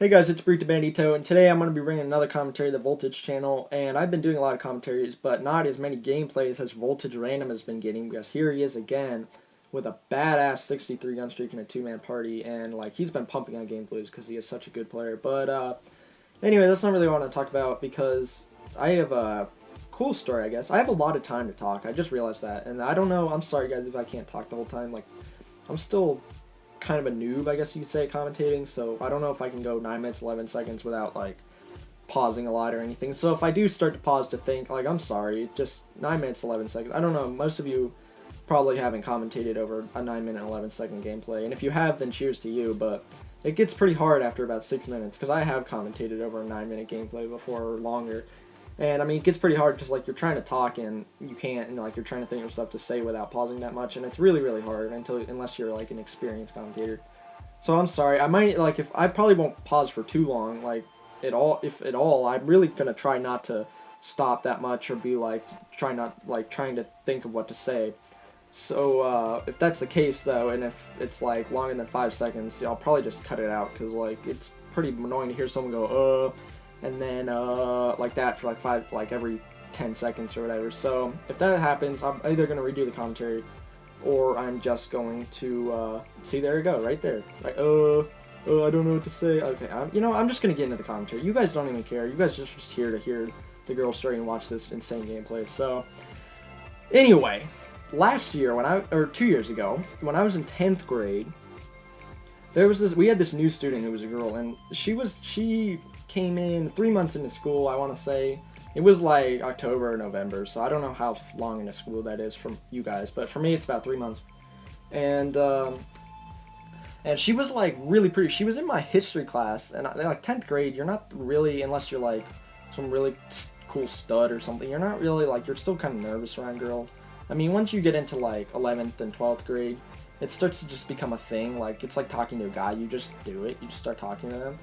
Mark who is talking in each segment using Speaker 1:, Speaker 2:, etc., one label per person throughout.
Speaker 1: Hey guys, it's Brito Bandito, and today I'm going to be bringing another commentary to the Voltage channel, and I've been doing a lot of commentaries, but not as many gameplays as Voltage Random has been getting, because here he is again with a badass 63 gun streak in a two-man party, and like he's been pumping out gameplays because he is such a good player. But anyway, that's not really what I want to talk about, because I have a cool story, I guess. I have a lot of time to talk, I just realized that, and I don't know, I'm sorry guys if I can't talk the whole time, like, I'm still kind of a noob, I guess you could say, commentating, so I don't know if I can go 9 minutes 11 seconds without like pausing a lot or anything. So if I do start to pause to think, like, I'm sorry, just 9 minutes 11 seconds. I don't know, most of you probably haven't commentated over a 9-minute 11-second gameplay, and if you have, then cheers to you, but it gets pretty hard after about 6 minutes, because I have commentated over a 9-minute gameplay before or longer. And I mean, it gets pretty hard because like you're trying to talk and you can't, and like you're trying to think of stuff to say without pausing that much, and it's really really hard unless you're like an experienced commentator. So I'm sorry. I might like if I probably won't pause for too long, like at all, if at all. I'm really gonna try not to stop that much or be like trying to think of what to say. So if that's the case though, and if it's like longer than 5 seconds, I'll probably just cut it out because like it's pretty annoying to hear someone go and then like that for like every 10 seconds or whatever. So if that happens, I'm either going to redo the commentary or I'm just going to see, there you go, right there, right, I don't know what to say. Okay, I'm just going to get into the commentary. You guys don't even care. You guys are just here to hear the girl story and watch this insane gameplay. So anyway, last year or 2 years ago, when I was in 10th grade, we had this new student who was a girl, and she came in 3 months into school, I want to say. It was like October or November, so I don't know how long into school that is from you guys, but for me it's about 3 months. And she was like really pretty. She was in my history class, and like 10th grade, you're not really, unless you're like some really cool stud or something, you're not really like, you're still kind of nervous around girls. I mean, once you get into like 11th and 12th grade, it starts to just become a thing. Like, it's like talking to a guy, you just do it, you just start talking to them.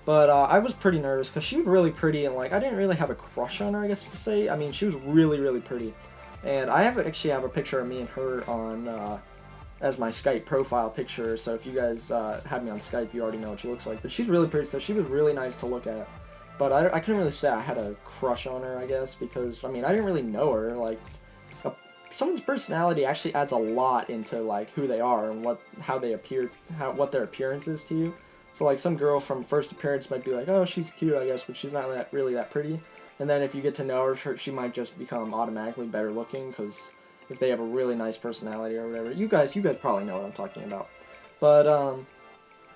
Speaker 1: But I was pretty nervous because she was really pretty, and like I didn't really have a crush on her, I guess you could say. I mean, she was really, really pretty. And I actually have a picture of me and her on as my Skype profile picture, so if you guys have me on Skype, you already know what she looks like. But she's really pretty, so she was really nice to look at. But I couldn't really say I had a crush on her, I guess, because, I mean, I didn't really know her. Like, someone's personality actually adds a lot into like who they are and how they appear, what their appearance is to you. So like some girl from first appearance might be like, oh, she's cute, I guess, but she's not really that pretty. And then if you get to know her, she might just become automatically better looking because if they have a really nice personality or whatever. You guys probably know what I'm talking about. But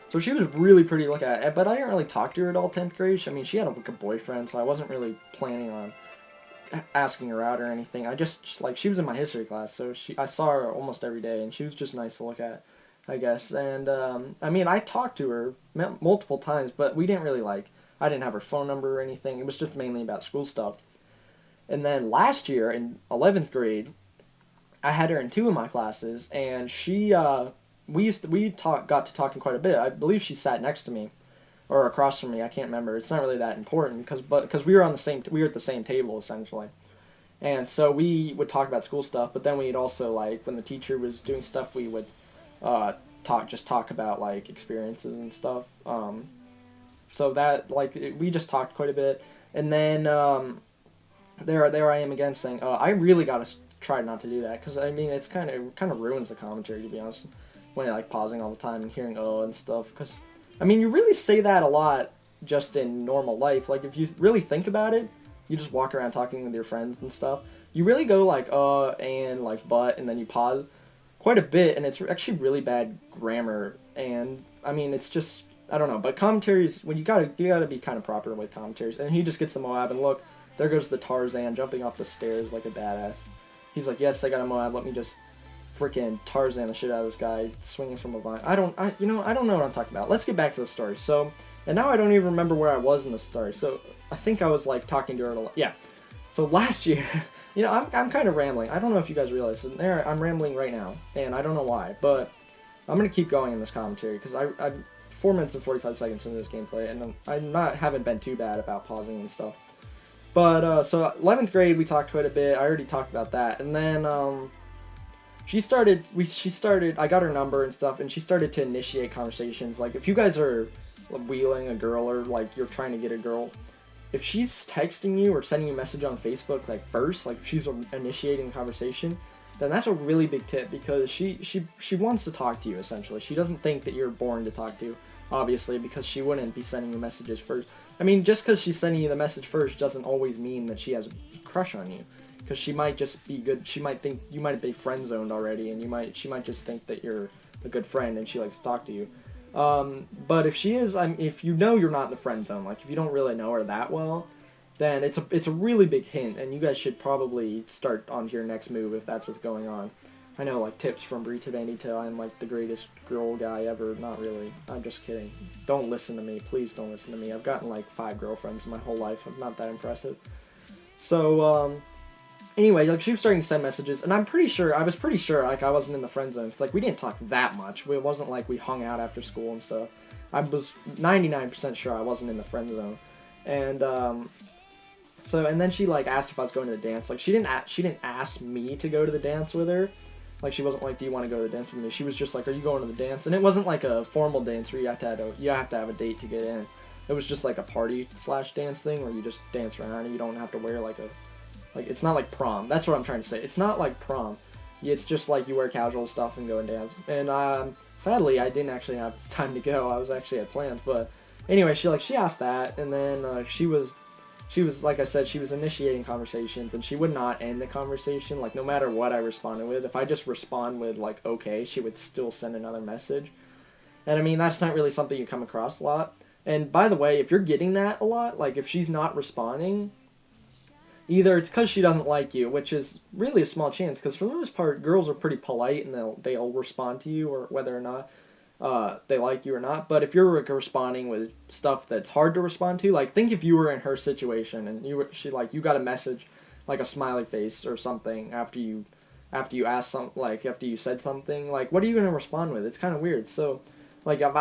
Speaker 1: so she was really pretty to look at, but I didn't really talk to her at all 10th grade. I mean, she had like a boyfriend, so I wasn't really planning on asking her out or anything. I just like, she was in my history class, so I saw her almost every day, and she was just nice to look at, I guess. And I mean, I talked to her multiple times, but we didn't really like, I didn't have her phone number or anything. It was just mainly about school stuff. And then last year in 11th grade, I had her in 2 of my classes, and she got to talking quite a bit. I believe she sat next to me or across from me. I can't remember. It's not really that important because we were at the same table essentially. And so we would talk about school stuff, but then we'd also, like, when the teacher was doing stuff, we would talk about like experiences and stuff. So that, like, we just talked quite a bit, and then there I am again saying, I really gotta try not to do that, because I mean it kind of ruins the commentary, to be honest, when you're like pausing all the time and hearing and stuff. Because I mean, you really say that a lot just in normal life. Like, if you really think about it, you just walk around talking with your friends and stuff. You really go like and like but, and then you pause quite a bit, and it's actually really bad grammar. And I mean, it's just, I don't know. But commentaries, when you gotta be kind of proper with commentaries. And he just gets the Moab, and look, there goes the Tarzan jumping off the stairs like a badass. He's like, yes, I got a Moab. Let me just freaking Tarzan the shit out of this guy swinging from a vine. I don't know what I'm talking about. Let's get back to the story. So, and now I don't even remember where I was in the story. So I think I was like talking to her a lot. Yeah. So last year, I'm kind of rambling. I don't know if you guys realize. I'm rambling right now, and I don't know why, but I'm gonna keep going in this commentary because I'm 4 minutes and 45 seconds into this gameplay, and haven't been too bad about pausing and stuff. But so 11th grade, we talked quite a bit. I already talked about that, and then she started. I got her number and stuff, and she started to initiate conversations. Like, if you guys are wheeling a girl or like you're trying to get a girl, if she's texting you or sending you a message on Facebook like first, like she's initiating a conversation, then that's a really big tip because she wants to talk to you essentially. She doesn't think that you're boring to talk to, obviously, because she wouldn't be sending you messages first. I mean, just because she's sending you the message first doesn't always mean that she has a crush on you. Because she might just be good. She might think you might be friend zoned already, and she might just think that you're a good friend and she likes to talk to you. But if she is, if you know you're not in the friend zone, like if you don't really know her that well, then it's a really big hint, and you guys should probably start on your next move if that's what's going on. I know, like, tips from Brie to Vanita, I'm like the greatest girl guy ever. Not really. I'm just kidding. Don't listen to me. Please don't listen to me. I've gotten like 5 girlfriends in my whole life. I'm not that impressive. So, anyway, like, she was starting to send messages, and I was pretty sure, like, I wasn't in the friend zone. It's like, we didn't talk that much. It wasn't like we hung out after school and stuff. I was 99% sure I wasn't in the friend zone. And, and then she, like, asked if I was going to the dance. Like, she didn't ask me to go to the dance with her. Like, she wasn't like, do you want to go to the dance with me? She was just like, are you going to the dance? And it wasn't like a formal dance where you have to have a date to get in. It was just like a party/dance thing where you just dance around and you don't have to wear like it's not like prom. That's what I'm trying to say. It's not like prom. It's just like you wear casual stuff and go and dance. And sadly, I didn't actually have time to go. I was actually had plans. But anyway, she asked that, and then she was like I said, she was initiating conversations, and she would not end the conversation. Like, no matter what I responded with, if I just respond with like okay, she would still send another message. And I mean, that's not really something you come across a lot. And by the way, if you're getting that a lot, like if she's not responding, either it's because she doesn't like you, which is really a small chance, because for the most part, girls are pretty polite and they'll respond to you, or whether or not they like you or not. But if you're like responding with stuff that's hard to respond to, like think if you were in her situation and you got a message, like a smiley face or something after you asked after you said something, like what are you gonna respond with? It's kind of weird. So like if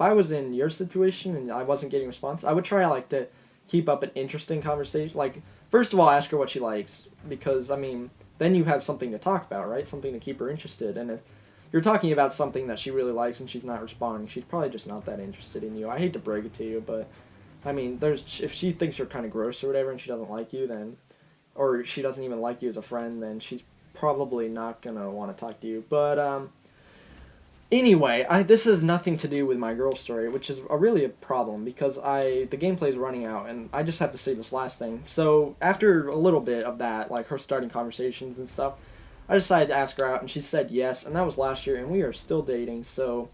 Speaker 1: I was in your situation and I wasn't getting a response, I would try like to keep up an interesting conversation. Like, first of all, ask her what she likes, because I mean then you have something to talk about, right? Something to keep her interested. And if you're talking about something that she really likes and she's not responding, she's probably just not that interested in you. I hate to break it to you, but I mean, if she thinks you're kind of gross or whatever and she doesn't like you, then, or she doesn't even like you as a friend, then she's probably not gonna want to talk to you. But anyway, this has nothing to do with my girl story, which is really a problem, because the gameplay is running out, and I just have to say this last thing. So after a little bit of that, like her starting conversations and stuff, I decided to ask her out, and she said yes, and that was last year, and we are still dating. So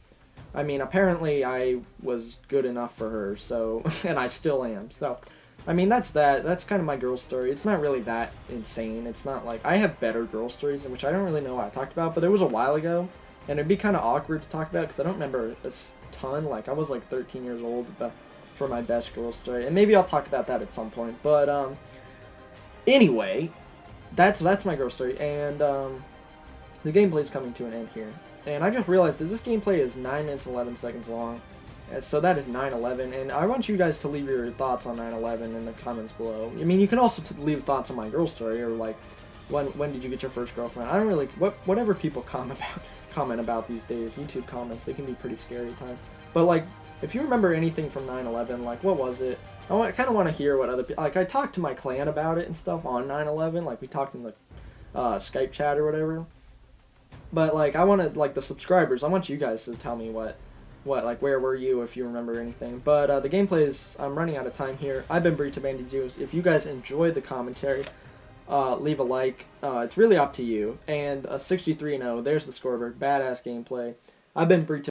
Speaker 1: I mean, apparently I was good enough for her, so and I still am. So I mean, that's kind of my girl story. It's not really that insane. It's not like I have better girl stories, in which I don't really know what I talked about, but it was a while ago. And it'd be kind of awkward to talk about because I don't remember a ton. Like, I was like 13 years old for my best girl story. And maybe I'll talk about that at some point. But anyway, that's my girl story. And the gameplay's coming to an end here. And I just realized that this gameplay is 9 minutes and 11 seconds long. And so that is 9/11. And I want you guys to leave your thoughts on 9/11 in the comments below. I mean, you can also leave thoughts on my girl story, or like, when did you get your first girlfriend? I don't really, whatever people comment about these days. YouTube comments, they can be pretty scary at times. But like, if you remember anything from 9/11, like what was it? I kind of want to hear what other people, like I talked to my clan about it and stuff on 9/11, like we talked in the Skype chat or whatever. But like, I want to, like, the subscribers, I want you guys to tell me what like, where were you, if you remember anything. But the gameplay is, I'm running out of time here. I've been Burrito Bandy Juice. If you guys enjoyed the commentary, leave a like. It's really up to you. And 63-0. There's the scoreboard. Badass gameplay. I've been Burrito.